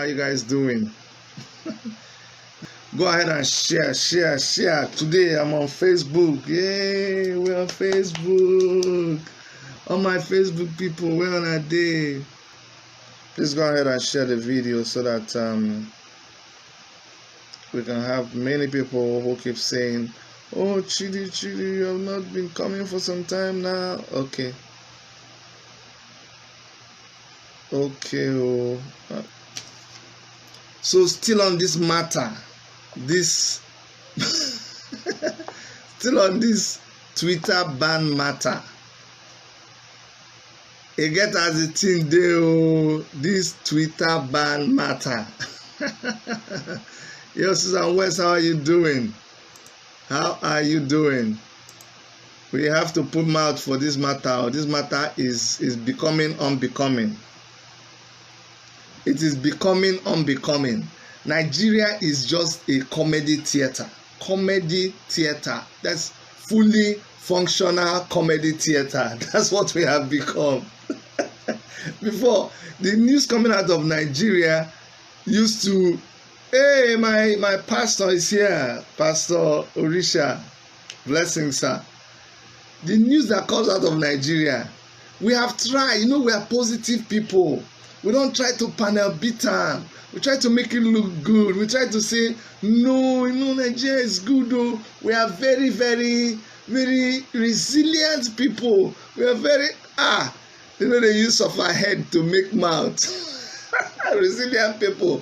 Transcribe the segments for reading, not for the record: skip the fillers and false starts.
you guys doing? Go ahead and share. Today I'm on Facebook. Yay, we're on Facebook. All my Facebook people, we're on a day. Please go ahead and share the video so that we can have many people who keep saying, oh, Chidi, you have not been coming for some time now. Okay. So still on this matter, still on this Twitter ban matter. E get as a thing dey this Twitter ban matter. Yo, Susan West, how are you doing? How are you doing? We have to put mouth for this matter. This matter is becoming unbecoming. It is becoming unbecoming. Nigeria is just a comedy theater. Comedy theater. That's fully functional comedy theater. That's what we have become. Before, the news coming out of Nigeria used to, hey, my pastor is here, Pastor Orisha, blessings, sir. The news that comes out of Nigeria, we have tried, we are positive people. We don't try to panel beat them. We try to make it look good. We try to say, no, Nigeria is good though. We are very, very, very resilient people. We are very, they use of our head to make mouth. Resilient people.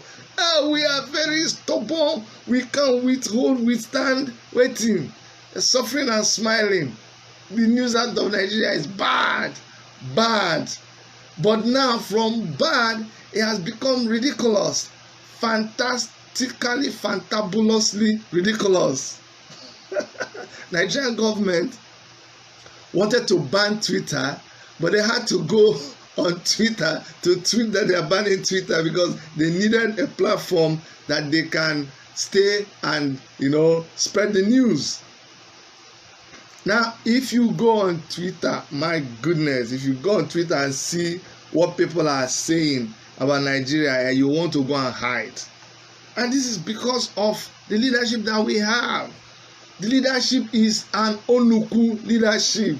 We are very stubborn. We can't withstand waiting, suffering and smiling. The news out of Nigeria is bad. But now from bad, it has become ridiculous. Fantastically, fantabulously ridiculous. Nigerian government wanted to ban Twitter, but they had to go on Twitter to tweet that they are banning Twitter because they needed a platform that they can stay and, spread the news. Now, if you go on Twitter, my goodness, if you go on Twitter and see what people are saying about Nigeria, you want to go and hide. And this is because of the leadership that we have. The leadership is an onuku leadership,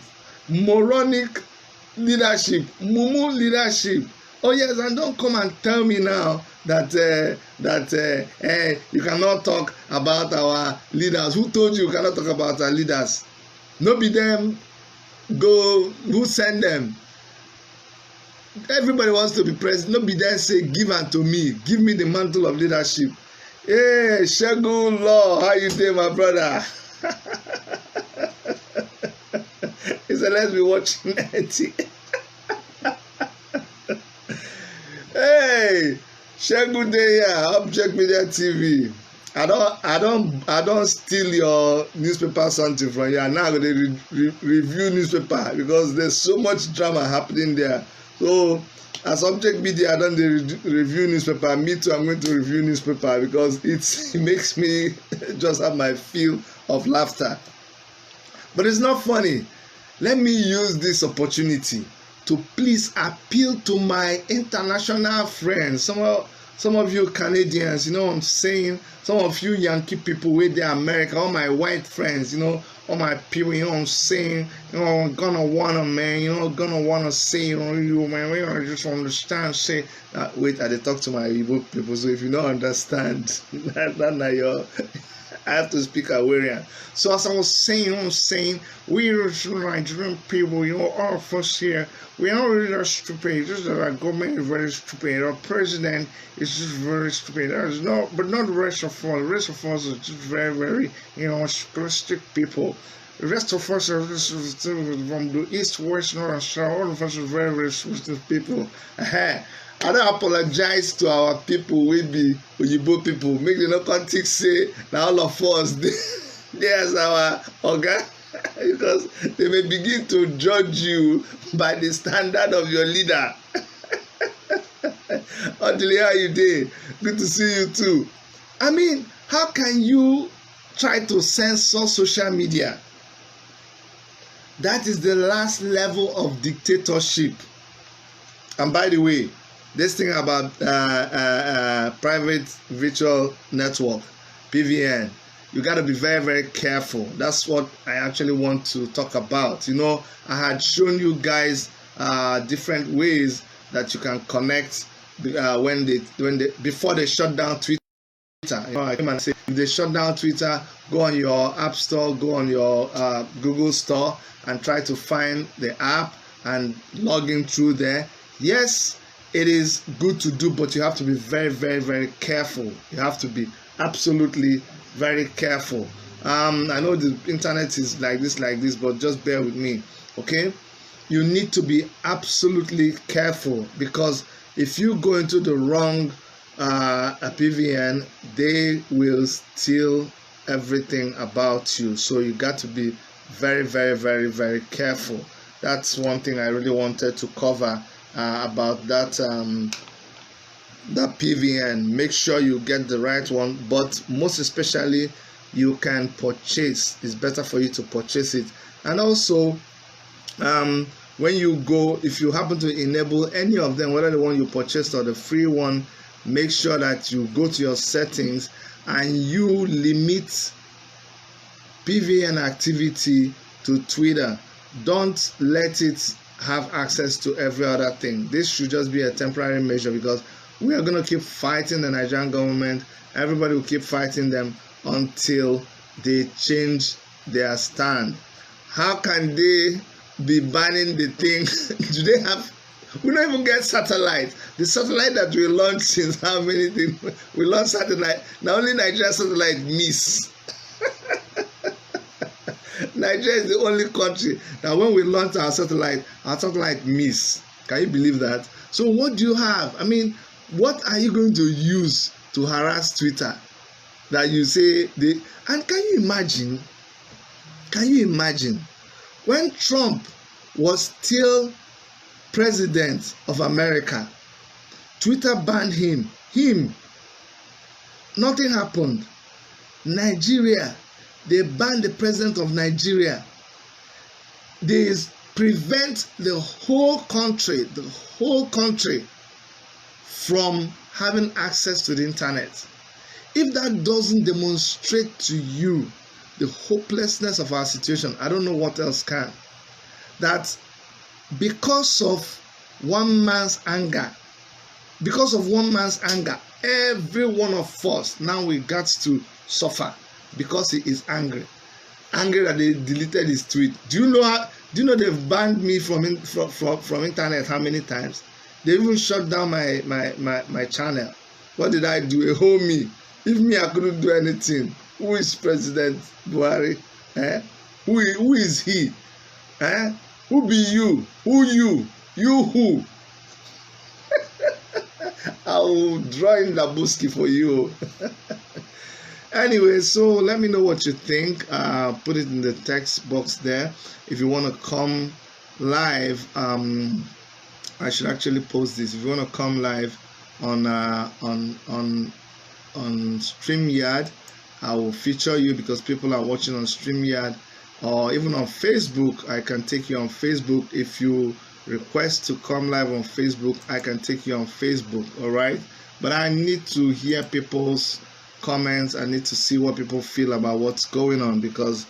moronic leadership, mumu leadership. Oh yes, and don't come and tell me now that you cannot talk about our leaders. Who told you cannot talk about our leaders? No be them. Go, who send them? Everybody wants to be president. No be them say, give unto me. Give me the mantle of leadership. Hey, Shegun Law, how you doing, my brother? He said, let's be watching it. Hey, Shegun Day here, Object Media TV. I don't steal your newspaper something from you. Now I'm going to review newspaper because there's so much drama happening there. So as Object Media, I don't review newspaper. Me too, I'm going to review newspaper because it makes me just have my feel of laughter. But it's not funny. Let me use this opportunity to please appeal to my international friends. Some of you Canadians, what I'm saying? Some of you Yankee people with the America, all my white friends, all my people, what I'm saying? I'm gonna wanna, man, gonna wanna say, you, man, I just understand, say, wait, I talk to my Igbo people, so if you don't understand, that I have to speak Hawaiian. So as I was saying, we Nigerian people, all of us here, we are really that stupid. Just that our government is very stupid. Our president is just very stupid. But not the rest of us. The rest of us are just very, very, scholastic people. The rest of us are just from the east, west, north, and south. All of us are very, very scholastic people. I don't apologize to our people, we be Oyibo people. Make the no context say now all of us there's our oga because they may begin to judge you by the standard of your leader. Until how you dey? Good to see you too. I mean, how can you try to censor social media? That is the last level of dictatorship. And by the way, this thing about private virtual network, PVN, you got to be very, very careful. That's what I actually want to talk about. You know, I had shown you guys different ways that you can connect before they shut down Twitter. You know, I came and say, if they shut down Twitter, go on your app store, go on your Google store, and try to find the app and log in through there. Yes, it is good to do, but you have to be very, very, very careful. You have to be absolutely very careful. I know the internet is like this, but just bear with me, okay? You need to be absolutely careful, because if you go into the wrong PVN, they will steal everything about you. So you got to be very, very, very, very careful. That's one thing I really wanted to cover about that PVN. Make sure you get the right one, but most especially you can purchase. It's better for you to purchase it. And also when you go, if you happen to enable any of them, whether the one you purchased or the free one, make sure that you go to your settings and you limit PVN activity to Twitter. Don't let it have access to every other thing. This should just be a temporary measure, because we are going to keep fighting the Nigerian government. Everybody will keep fighting them until they change their stand. How can they be banning the thing? Do they have? We don't even get satellite. The satellite that we launched since how many things? We launched satellite. Now only Nigeria satellite miss. Nigeria is the only country that when we launched our satellite miss. Can you believe that? So what do you have? I mean, what are you going to use to harass Twitter? That you say they, and can you imagine? Can you imagine when Trump was still president of America, Twitter banned him. Nothing happened. Nigeria, they banned the president of Nigeria. They prevent the whole country from having access to the internet. If that doesn't demonstrate to you the hopelessness of our situation, I don't know what else can. That because of one man's anger, every one of us now we got to suffer because he is angry that they deleted his tweet. Do you know they've banned me from internet how many times? They even shut down my channel. What did I do? A whole me. If me, I couldn't do anything. Who is President Buhari? Who is he? Who be you? Who you? You who? I will draw in Labuski for you. Anyway, so let me know what you think. Put it in the text box there. If you want to come live, I should actually post this. If you want to come live on StreamYard, I will feature you, because people are watching on StreamYard, or even on Facebook. I can take you on Facebook. If you request to come live on Facebook, I can take you on Facebook. All right, but I need to hear people's comments. I need to see what people feel about what's going on, because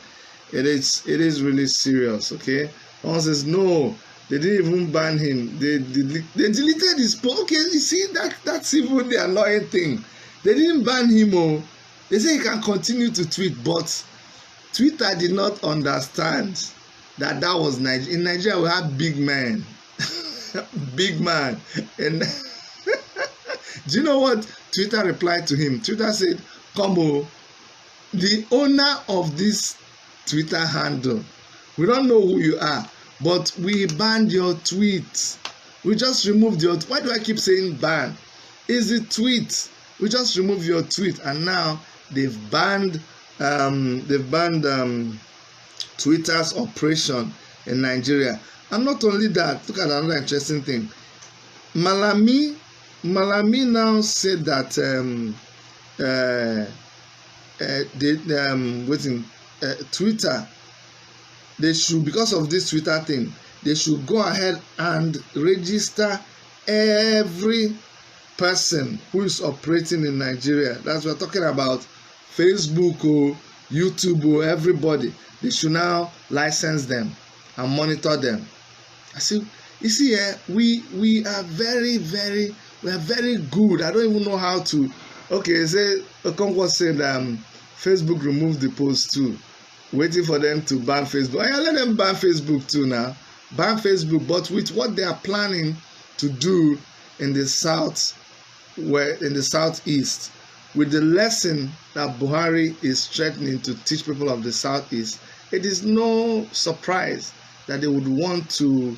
it is really serious. Okay, one says no, they didn't even ban him. They deleted his post. Okay, you see, that's even the annoying thing. They didn't ban him. Oh, they say he can continue to tweet, but Twitter did not understand that was Nigeria. In Nigeria, we have big man, big man. And do you know what Twitter replied to him? Twitter said, "Combo, the owner of this Twitter handle, we don't know who you are, but we banned your tweet. We just removed your. Why do I keep saying ban? Is it tweet? We just removed your tweet, and now they've banned Twitter's operation in Nigeria. And not only that, look at another interesting thing. Malami now said that Twitter, they should, because of this Twitter thing, they should go ahead and register every person who is operating in Nigeria, that's what we're talking about, Facebook or YouTube or everybody, they should now license them and monitor them. I see, you see, we are very good. I don't even know how to. Okay, say Okonkwo said Facebook removed the post too, waiting for them to ban Facebook. I let them ban Facebook too now. Ban Facebook, but with what they are planning to do in the south, in the southeast, with the lesson that Buhari is threatening to teach people of the southeast, it is no surprise that they would want to,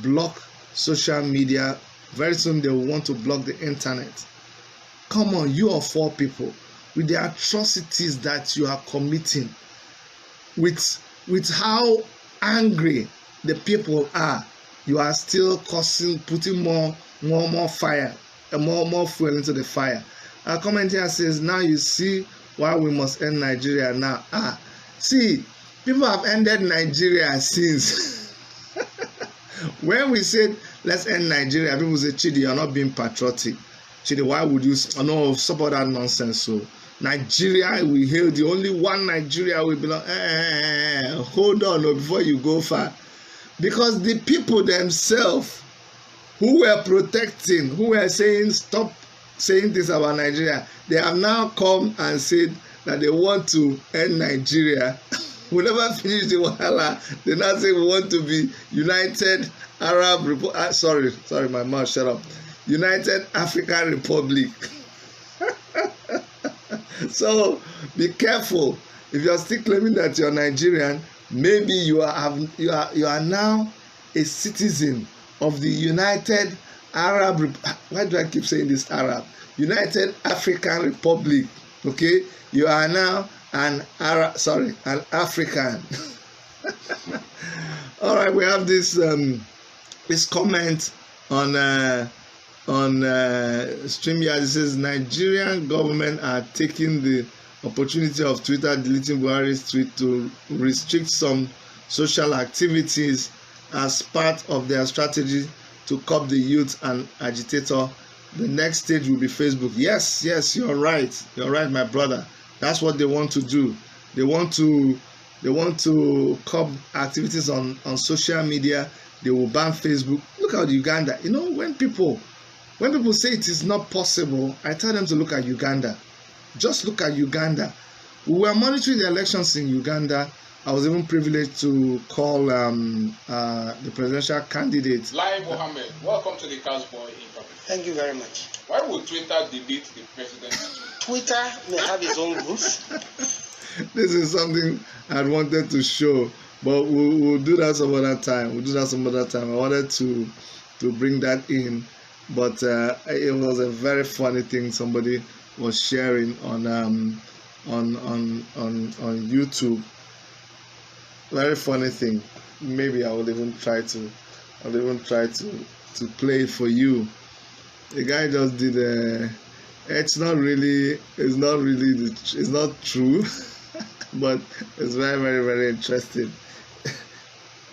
block social media. Very soon they will want to block the internet. Come on, you are 4 people, with the atrocities that you are committing, with how angry the people are, you are still putting more fire, more fuel into the fire. Our comment here says, now you see why we must end Nigeria now. See, people have ended Nigeria since. When we said let's end Nigeria, people say, Chidi, you're not being patriotic. Chidi, why would you support that nonsense? So Nigeria, we hail the only one Nigeria we belong. Hold on before you go far. Because the people themselves who were protecting, who were saying stop saying this about Nigeria, they have now come and said that they want to end Nigeria. We never finish the wahala. They now say we want to be United Arab Republic. Sorry, my mouth shut up. United African Republic. So be careful. If you are still claiming that you are Nigerian, maybe you are now a citizen of the United Arab. Why do I keep saying this Arab? United African Republic. Okay, you are now an African. All right, we have this comment on StreamYard. It says Nigerian government are taking the opportunity of Twitter deleting Buhari's tweet to restrict some social activities as part of their strategy to curb the youth and agitator. The next stage will be Facebook. Yes, you're right. You're right, my brother. That's what they want to do. They want to curb activities on social media. They will ban Facebook. Look at Uganda. When people say it is not possible, I tell them to look at Uganda. Just look at Uganda. We were monitoring the elections in Uganda. I was even privileged to call the presidential candidate. Lai Mohammed, welcome to the Casboy Interview. Thank you very much. Why would Twitter delete the president's tweet? Twitter may have its own rules. This is something I wanted to show, but we'll do that some other time. I wanted to bring that in, but it was a very funny thing somebody was sharing on YouTube. Very funny thing. Maybe I will even try to play it for you. The guy just did it's not true, but it's very interesting.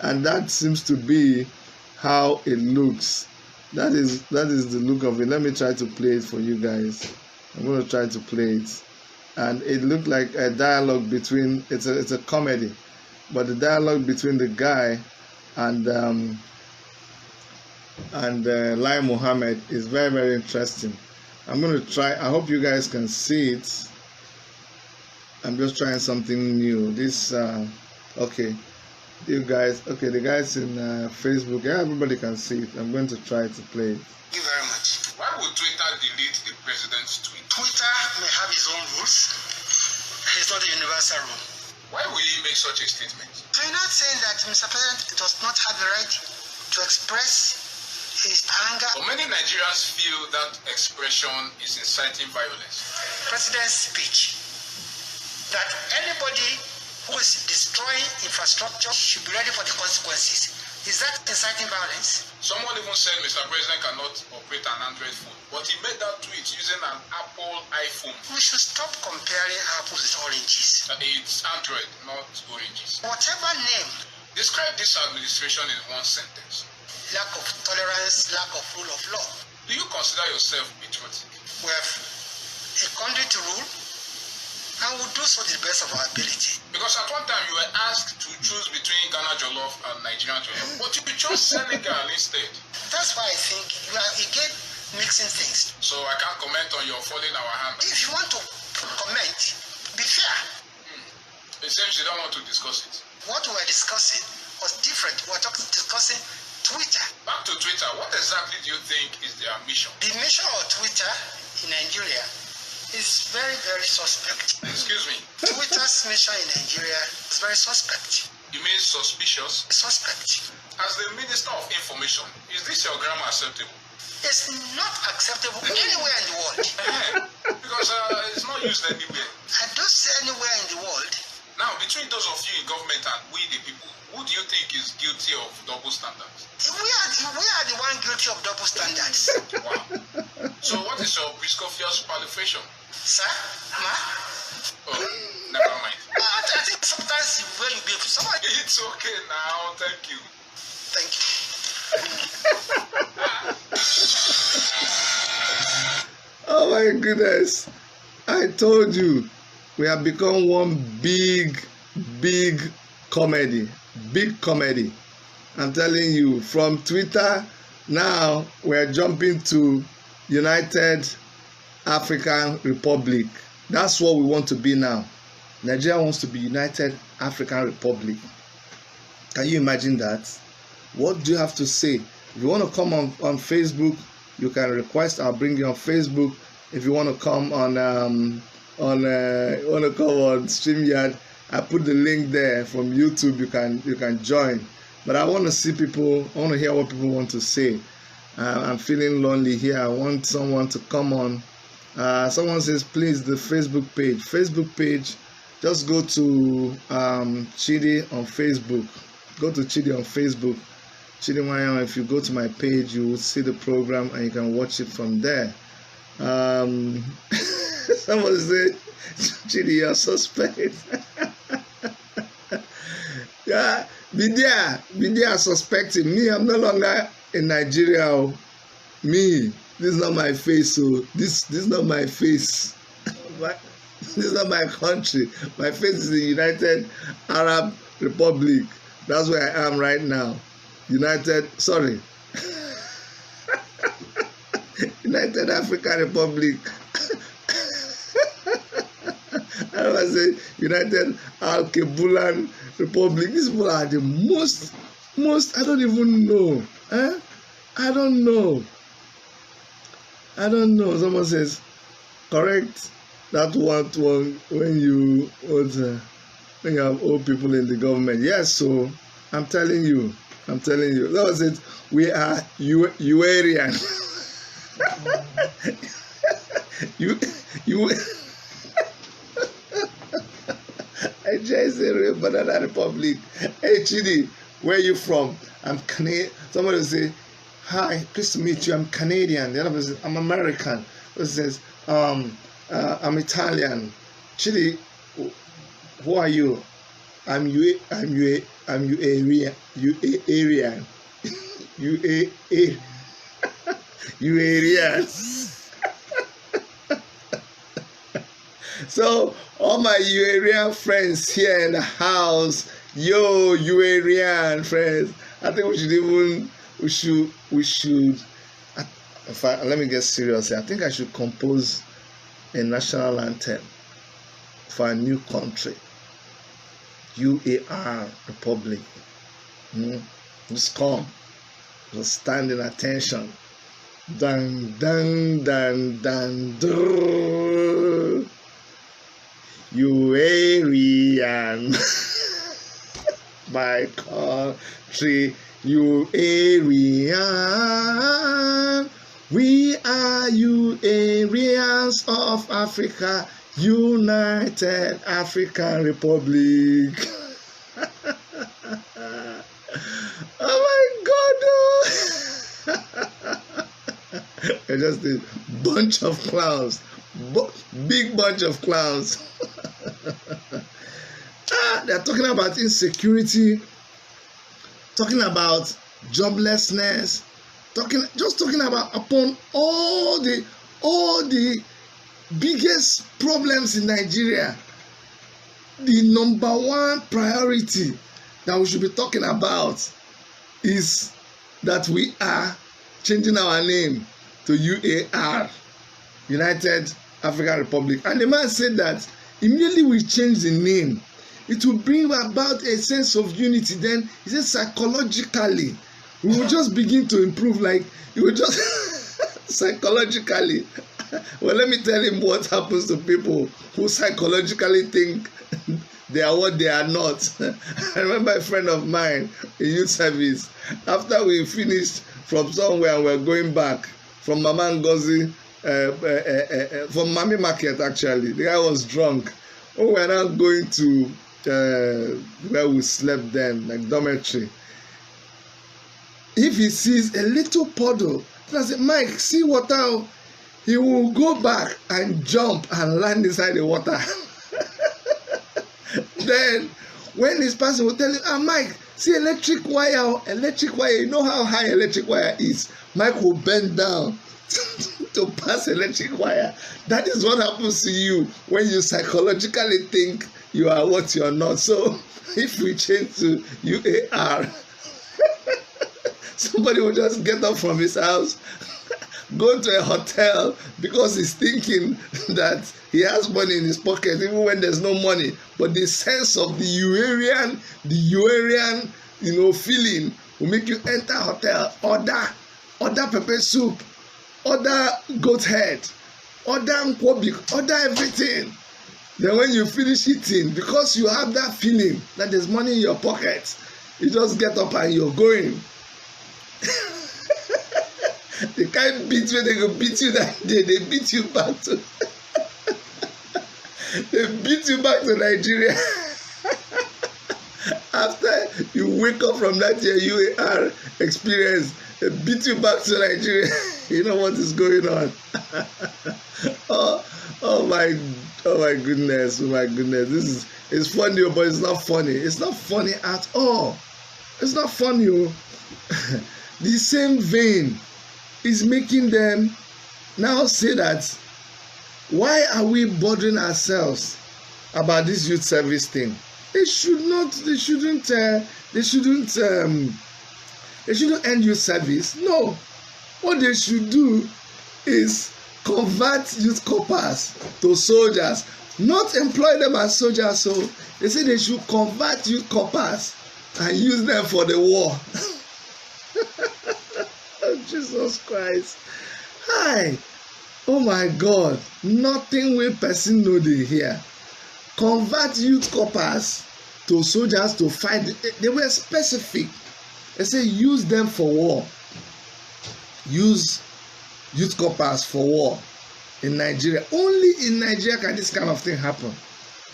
And that seems to be how it looks. That is the look of it. Let me try to play it for you guys. I'm going to try to play it. And it looked like a dialogue between, it's a comedy, but the dialogue between the guy and Lai Mohammed is very interesting. I'm going to try. I hope you guys can see it. I'm just trying something new. This okay, you guys. Okay, the guys in Facebook. Yeah, everybody can see it. I'm going to try to play it. Thank you very much. Why would Twitter delete the president's tweet? Twitter may have its own rules. It's not a universal rule. Why would he make such a statement? I'm not saying that Mr. President does not have the right to express his anger. But many Nigerians feel that expression is inciting violence. President's speech that anybody who is destroying infrastructure should be ready for the consequences. Is that inciting violence? Someone even said Mr. President cannot operate an Android phone, but he made that tweet using an Apple iPhone. We should stop comparing apples with oranges. It's Android, not oranges. Whatever name. Describe this administration in one sentence. lack of tolerance, lack of rule of law. Do you consider yourself patriotic? We have a country to rule, and we'll do so to the best of our ability. Because at one time you were asked to choose between Ghana Jollof and Nigerian Jollof, but you chose Senegal instead. That's why I think you are again mixing things. So I can't comment on your folding our hand. If you want to comment, be fair. It seems you don't want to discuss it. What we were discussing was different. We were discussing Twitter. Back to Twitter, what exactly do you think is their mission? The mission of Twitter in Nigeria is very, very suspect. Excuse me? Twitter's mission in Nigeria is very suspect. You mean suspicious? Suspect. As the Minister of Information, is this your grammar acceptable? It's not acceptable anywhere in the world. Because it's not used anywhere. I don't say anywhere in the world. Now, between those of you in government and we the people, who do you think is guilty of double standards? We are the one guilty of double standards. Wow. So what is your Piscofius qualification? Sir? Ma? Oh, never mind. I think sometimes when you be someone. It's okay now, thank you. Thank you. Oh my goodness. I told you, we have become one big comedy. Big comedy. I'm telling you, from Twitter, now we're jumping to United African Republic. That's what we want to be now. Nigeria wants to be United African Republic. Can you imagine that? What do you have to say? If you want to come on Facebook, you can request. I'll bring you on Facebook. If you want to come on StreamYard, I put the link there from YouTube. You can join. But I want to see people. I want to hear what people want to say. I'm feeling lonely here. I want someone to come on. Someone says, please, the Facebook page. Facebook page. Just go to Chidi on Facebook. Go to Chidi on Facebook. Chidi Wayan. If you go to my page, you will see the program and you can watch it from there. Someone said, Chidi, you're suspect. Yeah, Bidia suspecting me. I'm no longer in Nigeria. Me, this is not my face. So this is not my face. This is not my country. My face is the United Arab Republic. That's where I am right now. United African Republic. I don't want to say United Al-Kebulan Republic. These people are the most, I don't even know. I don't know. Someone says, correct that one when you have old people in the government. Yes, so I'm telling you. That was it. We are Uarian. I just say Banana Republic. Hey Chidi, where are you from? I'm Canadian. Somebody will say, hi, pleased to meet you. I'm Canadian. The other person says, I'm American. The other says, I'm Italian. Chidi, who are you? I'm Uarian. So all my Uarian friends here in the house, yo, Uarian friends, I think we should. Let me get serious here. I think I should compose a national anthem for a new country. UAR Republic. Just come. Just stand in attention. Dun dun dun dun. Drrr. Uarian. My country. Uarian. We are Uarians of Africa. United African Republic. Oh my God! It's just a bunch of clowns, big bunch of clowns. They're talking about insecurity, talking about joblessness, talking about upon all the biggest problems in Nigeria. The number one priority that we should be talking about is that we are changing our name to UAR, United African Republic. And the man said that immediately we change the name, it will bring about a sense of unity. Then he said psychologically we will just begin to improve, like it will just psychologically. Well, let me tell him what happens to people who psychologically think they are what they are not. I remember a friend of mine in youth service, after we finished from somewhere and we're going back from Mama Ngozi, from Mami Market actually. The guy was drunk. Oh, we're now going to where we slept then, like dormitory. If he sees a little puddle, I say, Mike, see water, he will go back and jump and land inside the water. Then when this person will tell him, Mike, see electric wire, you know how high electric wire is. Mike will bend down to pass electric wire. That is what happens to you when you psychologically think you are what you are not. So if we change to UAR, somebody will just get up from his house, go to a hotel because he's thinking that he has money in his pocket even when there's no money. But the sense of the Uarian, feeling will make you enter hotel, order pepper soup, order goat head, order nkwobi, order everything. Then when you finish eating, because you have that feeling that there's money in your pocket, you just get up and you're going. The kind beat where they go beat you that day, they beat you back to they beat you back to Nigeria. After you wake up from that your UAR experience, they beat you back to Nigeria. You know what is going on. oh my goodness. It's funny, but it's not funny. It's not funny at all. It's not funny. The same vein is making them now say that why are we bothering ourselves about this youth service thing? They shouldn't end youth service. No, what they should do is convert youth corpers to soldiers, not employ them as soldiers. So they say they should convert youth corpers and use them for the war. Oh, Jesus Christ. Hi. Oh my God. Nothing will person know they hear. Convert youth corpers to soldiers to fight. They were specific. They say use them for war. Use youth corpers for war in Nigeria. Only in Nigeria can this kind of thing happen.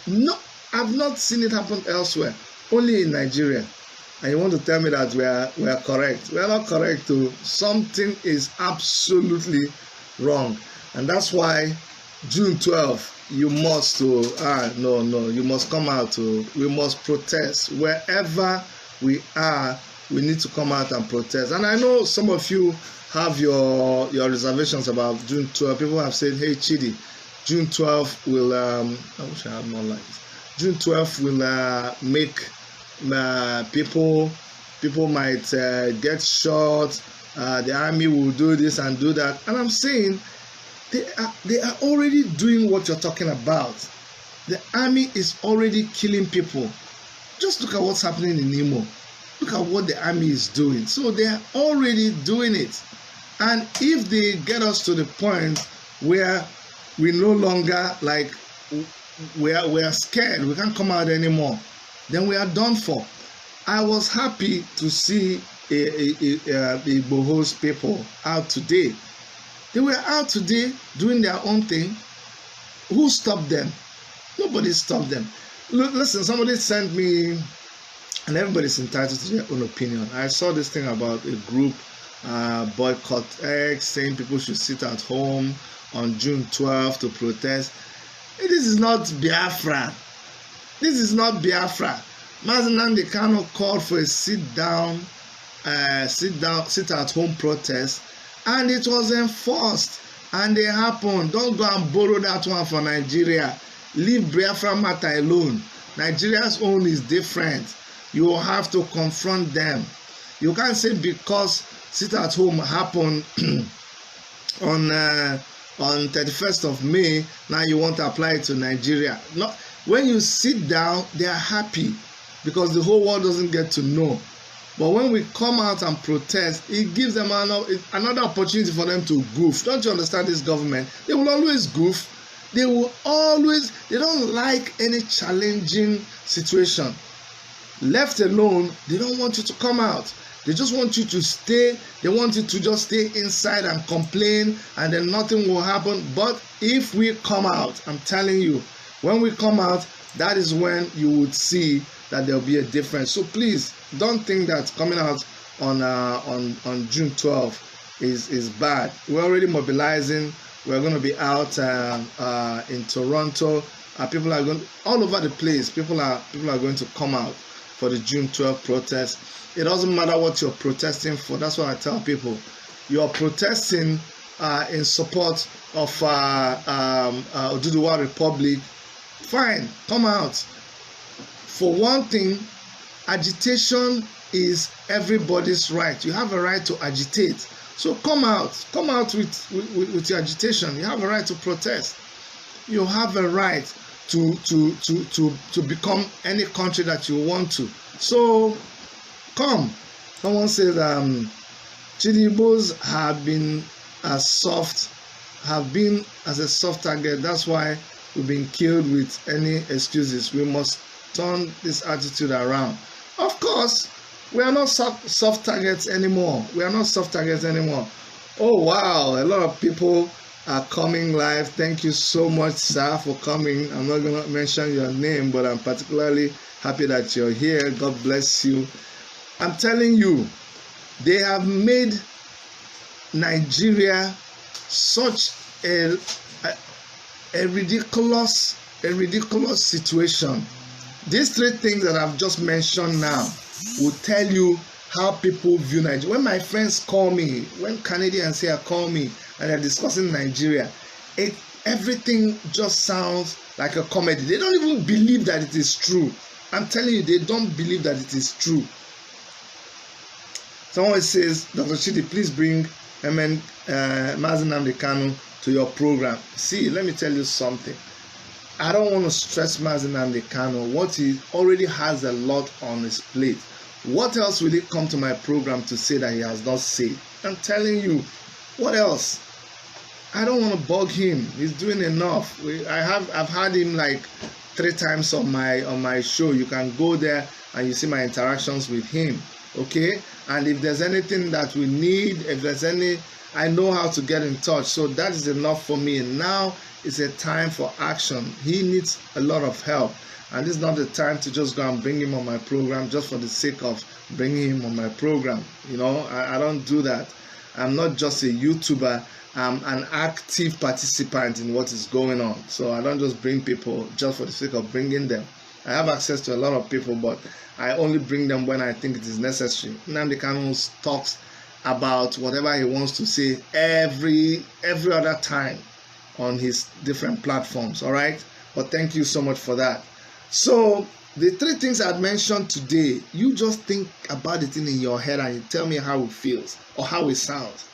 No, I've not seen it happen elsewhere. Only in Nigeria. And you want to tell me that we are correct? We are not correct. Too. Something is absolutely wrong, and that's why June 12th you must you must come out. We must protest wherever we are. We need to come out and protest. And I know some of you have your reservations about June 12th. People have said, "Hey, Chidi, June 12th will I wish I had more lights. June 12th will make." People might get shot. The army will do this and do that, and I'm saying they are already doing what you're talking about. The army is already killing people. Just look at what's happening in Imo. Look at what the army is doing. So they are already doing it, and if they get us to the point where we no longer we are scared, we can't come out anymore, then we are done for. I was happy to see the Bohos people out today. They were out today doing their own thing. Who stopped them? Nobody stopped them. Look, listen, somebody sent me, and everybody's entitled to their own opinion. I saw this thing about a group boycott X, saying people should sit at home on June 12th to protest. This is not Biafra. This is not Biafra. Mazi Nnamdi Kanu called for a sit down sit at home protest, and it was enforced, and they happened. Don't go and borrow that one for Nigeria. Leave Biafra matter alone. Nigeria's own is different. You will have to confront them. You can't say because sit at home happened on 31st of May, now you want to apply it to Nigeria. No, when you sit down, they are happy because the whole world doesn't get to know. But when we come out and protest, it gives them another opportunity for them to goof. Don't you understand this government? They will always goof. They don't like any challenging situation. Left alone, they don't want you to come out. They just want you to stay. They want you to just stay inside and complain, and then nothing will happen. But if we come out, I'm telling you, when we come out, that is when you would see that there will be a difference. So please don't think that coming out on June 12th is bad. We're already mobilizing. We're going to be out in Toronto. People are going all over the place. People are going to come out for the June 12th protest. It doesn't matter what you're protesting for. That's what I tell people. You're protesting in support of Oduduwa Republic. Fine, come out. For one thing, agitation is everybody's right. You have a right to agitate. So come out with your agitation. You have a right to protest. You have a right to become any country that you want to. So come. Someone says Chidibos have been as a soft target. That's why we've been killed with any excuses. We must turn this attitude around. Of course, we are not soft targets anymore. Oh wow, a lot of people are coming live. Thank you so much, sir, for coming. I'm not going to mention your name, but I'm particularly happy that you're here. God bless you. I'm telling you, they have made Nigeria such a ridiculous situation. These three things that I've just mentioned now will tell you how people view Nigeria. When my friends call me, when Canadians here call me and they're discussing Nigeria, everything just sounds like a comedy. They don't even believe that it is true. I'm telling you, they don't believe that it is true. Someone says, Dr. Chidi, please bring Mazi Nnamdi Kanu to your program. See, let me tell you something. I don't want to stress Mazi Nnamdi Kanu. What he already has a lot on his plate. What else will he come to my program to say that he has not said? I'm telling you, what else? I don't want to bug him. He's doing enough. I've had him like 3 times on my show. You can go there and you see my interactions with him. Okay? And if there's anything that we need, I know how to get in touch. So that is enough for me. Now it's a time for action. He needs a lot of help. And this is not the time to just go and bring him on my program just for the sake of bringing him on my program. You know, I don't do that. I'm not just a YouTuber. I'm an active participant in what is going on. So I don't just bring people just for the sake of bringing them. I have access to a lot of people, but I only bring them when I think it is necessary. Nnamdi Kanu talks about whatever he wants to say every other time on his different platforms. All right? But thank you so much for that. So the 3 things I mentioned today, you just think about it in your head and you tell me how it feels or how it sounds.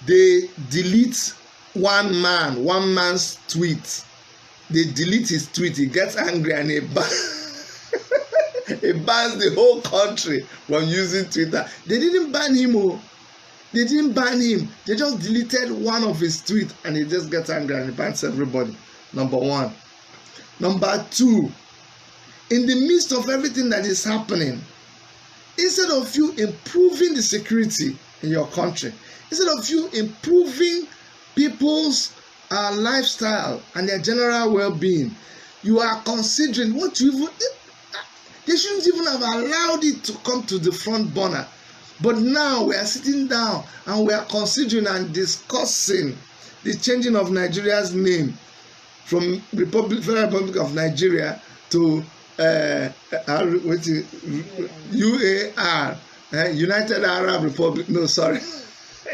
They delete one man's tweet. They delete his tweet. He gets angry and he bans the whole country from using Twitter. They didn't ban him. They didn't ban him. They just deleted one of his tweets and he just gets angry and he bans everybody. Number 1. Number 2, in the midst of everything that is happening, instead of you improving the security in your country, instead of you improving people's lifestyle and their general well-being, you are considering they shouldn't even have allowed it to come to the front burner. But now we are sitting down and we are considering and discussing the changing of Nigeria's name from Federal Republic of Nigeria to UAR, United Arab Republic, no, sorry,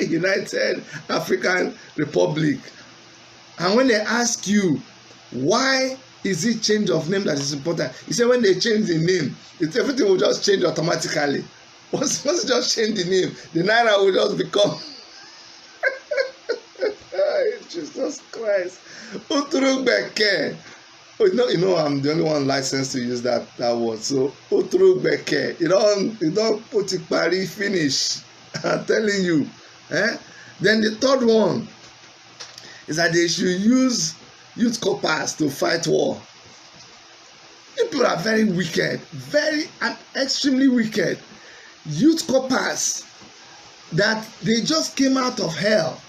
United African Republic. And when they ask you, why is it change of name that is important? You say when they change the name, everything will just change automatically. Once you just change the name, the Naira will just become Jesus Christ. Uturugbeke. Oh, you know, I'm the only one licensed to use that word. So Uturugbeke. You don't put it pari finish. I'm telling you. Then the third one is that they should use youth corpers to fight war. People are very wicked, very extremely wicked. Youth corpers that they just came out of hell.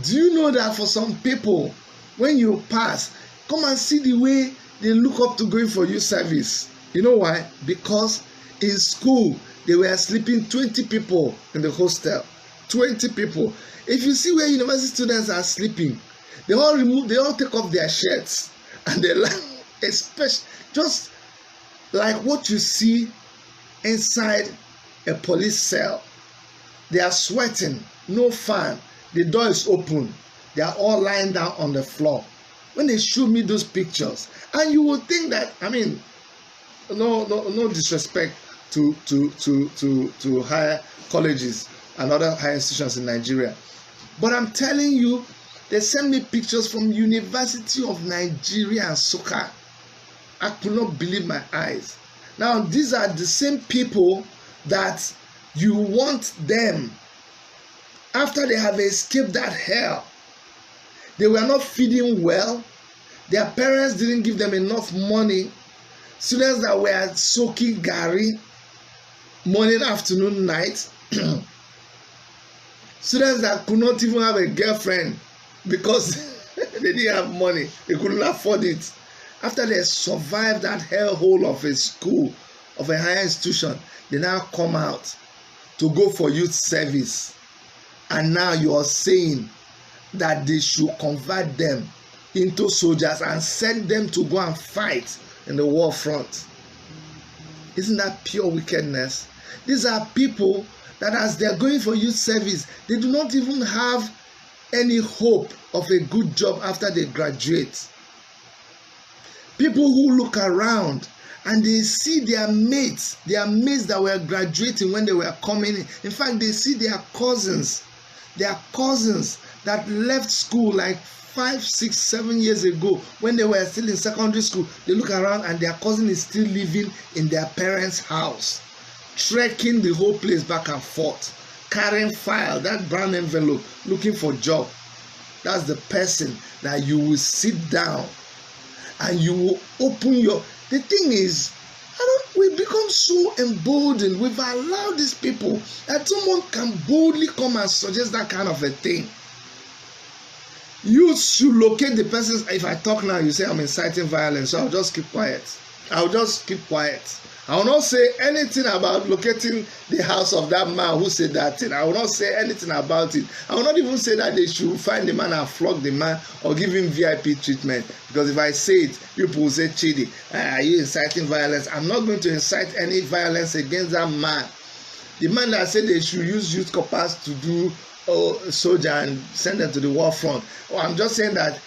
Do you know that for some people, when you pass, come and see the way they look up to going for youth service? You know why? Because in school they were sleeping 20 people in the hostel. 20 people. If you see where university students are sleeping, they all take off their shirts, and they especially just like what you see inside a police cell. They are sweating, no fan, the door is open, they are all lying down on the floor. When they show me those pictures, and you would think that, I mean, no disrespect to higher colleges and other higher institutions in Nigeria, but I'm telling you, they send me pictures from University of Nigeria and Nsukka. I could not believe my eyes. Now, these are the same people that you want them after they have escaped that hell. They were not feeding well. Their parents didn't give them enough money. Students that were soaking gari morning, afternoon, night. Students that could not even have a girlfriend because they didn't have money. They couldn't afford it. After they survived that hellhole of a school, of a higher institution, they now come out to go for youth service. And now you are saying that they should convert them into soldiers and send them to go and fight in the war front. Isn't that pure wickedness? These are people that as they're going for youth service, they do not even have any hope of a good job after they graduate. People who look around and they see their mates that were graduating when they were coming in fact, they see their cousins that left school like 5, 6, 7 years ago when they were still in secondary school. They look around and their cousin is still living in their parents' house, trekking the whole place back and forth, carrying file, that brown envelope, looking for job. That's the person that you will sit down and you will open your... The thing is, we become so emboldened. We've allowed these people that someone can boldly come and suggest that kind of a thing. You should locate the person. If I talk now, you say I'm inciting violence, so I'll just keep quiet. I will not say anything about locating the house of that man who said that thing. I will not say anything about it. I will not even say that they should find the man and flog the man or give him VIP treatment. Because if I say it, people will say, Chidi, are you inciting violence? I'm not going to incite any violence against that man. The man that said they should use youth corpers to do soldier and send them to the war front. I'm just saying that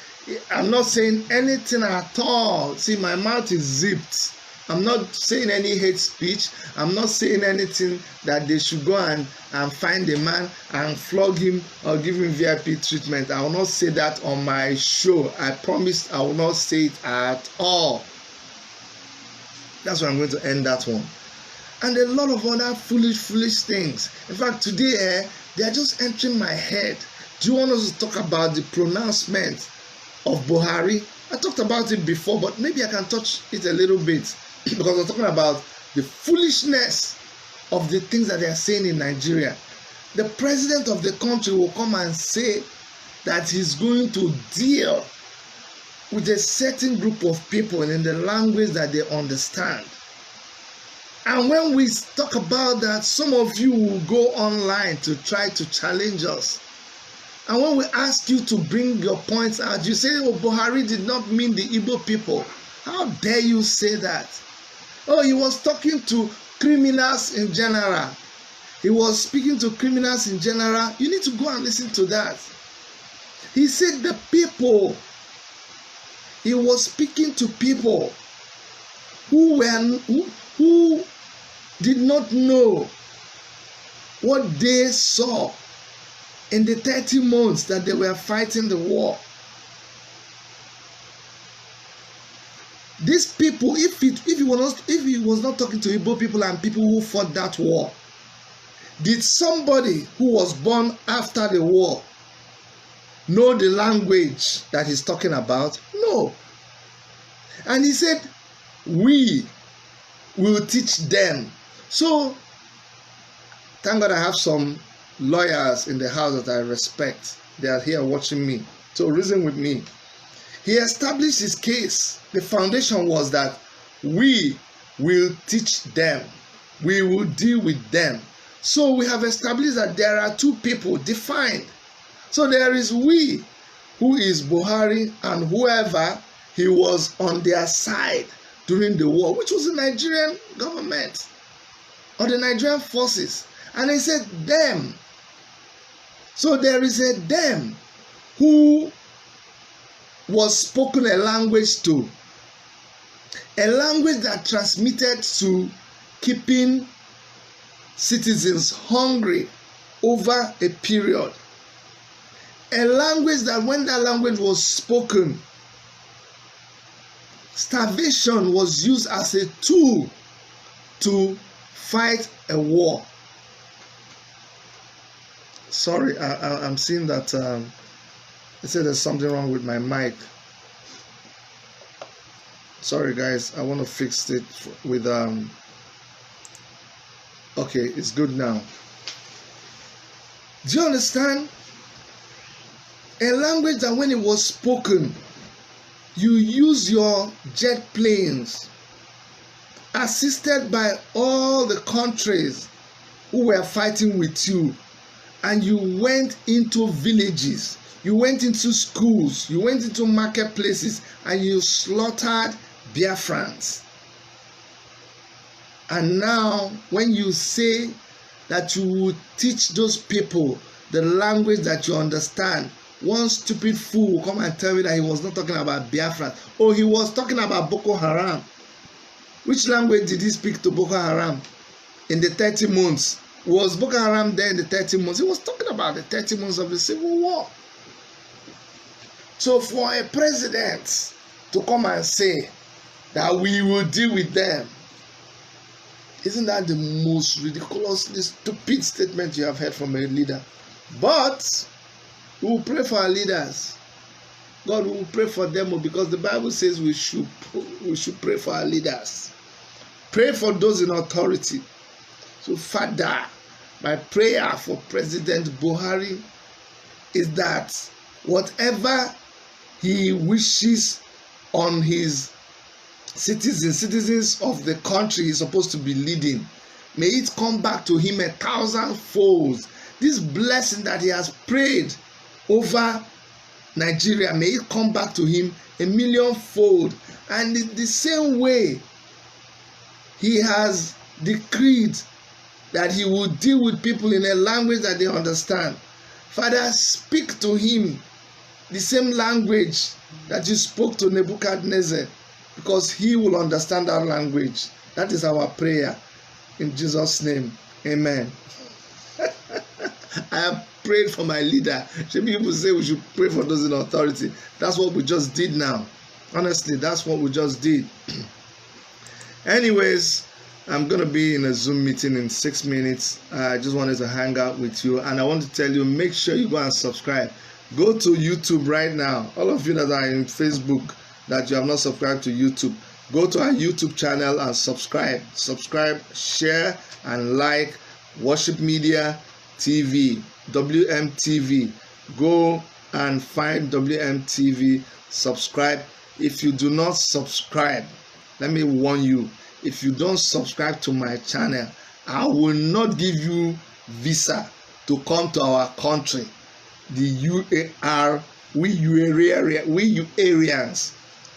I'm not saying anything at all. See, my mouth is zipped. I'm not saying any hate speech. I'm not saying anything that they should go and find a man and flog him or give him VIP treatment. I will not say that on my show. I promise I will not say it at all. That's why I'm going to end that one. And a lot of other foolish things. In fact, today, they are just entering my head. Do you want us to talk about the pronouncement of Buhari? I talked about it before, but maybe I can touch it a little bit. Because we're talking about the foolishness of the things that they are saying in Nigeria. The president of the country will come and say that he's going to deal with a certain group of people in the language that they understand. And when we talk about that, some of you will go online to try to challenge us. And when we ask you to bring your points out, you say, oh, Buhari did not mean the Igbo people. How dare you say that? Oh, he was talking to criminals in general. He was speaking to criminals in general. You need to go and listen to that. He said the people, he was speaking to people who did not know what they saw in the 30 months that they were fighting the war. These people, if he was not talking to Igbo people and people who fought that war, did somebody who was born after the war know the language that he's talking about? No. And he said, we will teach them. So, thank God I have some lawyers in the house that I respect. They are here watching me. So reason with me. He established his case. The foundation was that we will teach them. We will deal with them. So we have established that there are two people defined. So there is we, who is Buhari, and whoever he was on their side during the war, which was the Nigerian government or the Nigerian forces. And he said them. So there is a them who was spoken a language to. A language that transmitted to keeping citizens hungry over a period. A language that when that language was spoken, starvation was used as a tool to fight a war. Sorry, I'm seeing that they said there's something wrong with my mic. Sorry guys, I want to fix it with okay, it's good now. Do you understand? A language that when it was spoken, you use your jet planes, assisted by all the countries who were fighting with you, and you went into villages, you went into schools, you went into marketplaces, and you slaughtered Biafrans. And now, when you say that you will teach those people the language that you understand, one stupid fool will come and tell me that he was not talking about Biafra. Oh, he was talking about Boko Haram. Which language did he speak to Boko Haram in the 30 months? Was Boko Haram there in the 30 months? He was talking about the 30 months of the Civil War. So for a president to come and say that we will deal with them, isn't that the most ridiculously stupid statement you have heard from a leader? But we will pray for our leaders. God will pray for them because the Bible says we should pray for our leaders. Pray for those in authority. So Father, my prayer for President Buhari is that whatever he wishes on his citizens of the country he's supposed to be leading, may it come back to him 1,000-fold. This blessing that he has prayed over Nigeria, may it come back to him 1,000,000-fold. And in the same way he has decreed that he will deal with people in a language that they understand, Father, speak to him the same language that you spoke to Nebuchadnezzar, because he will understand that language. That is our prayer in Jesus' name. Amen. I have prayed for my leader. People say we should pray for those in authority. That's what we just did now. Honestly, that's what we just did. Anyways, I'm going to be in a Zoom meeting in 6 minutes. I just wanted to hang out with you. And I want to tell you, make sure you go and subscribe. Go to YouTube right now. All of you that are in Facebook, that you have not subscribed to YouTube, go to our YouTube channel and subscribe. Subscribe, share, and like Worship Media TV, WMTV. Go and find WMTV, subscribe. If you do not subscribe, let me warn you, if you don't subscribe to my channel, I will not give you visa to come to our country. The UAR, we Uarians.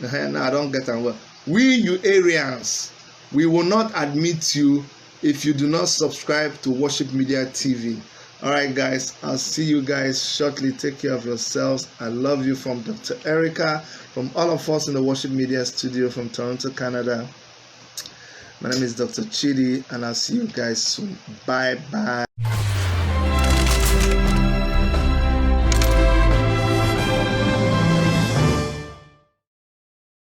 No, I don't get on well. We Uarians, we will not admit you if you do not subscribe to Worship Media TV. Alright guys, I'll see you guys shortly. Take care of yourselves. I love you from Dr. Erica, from all of us in the Worship Media studio from Toronto, Canada. My name is Dr. Chidi, and I'll see you guys soon. Bye bye.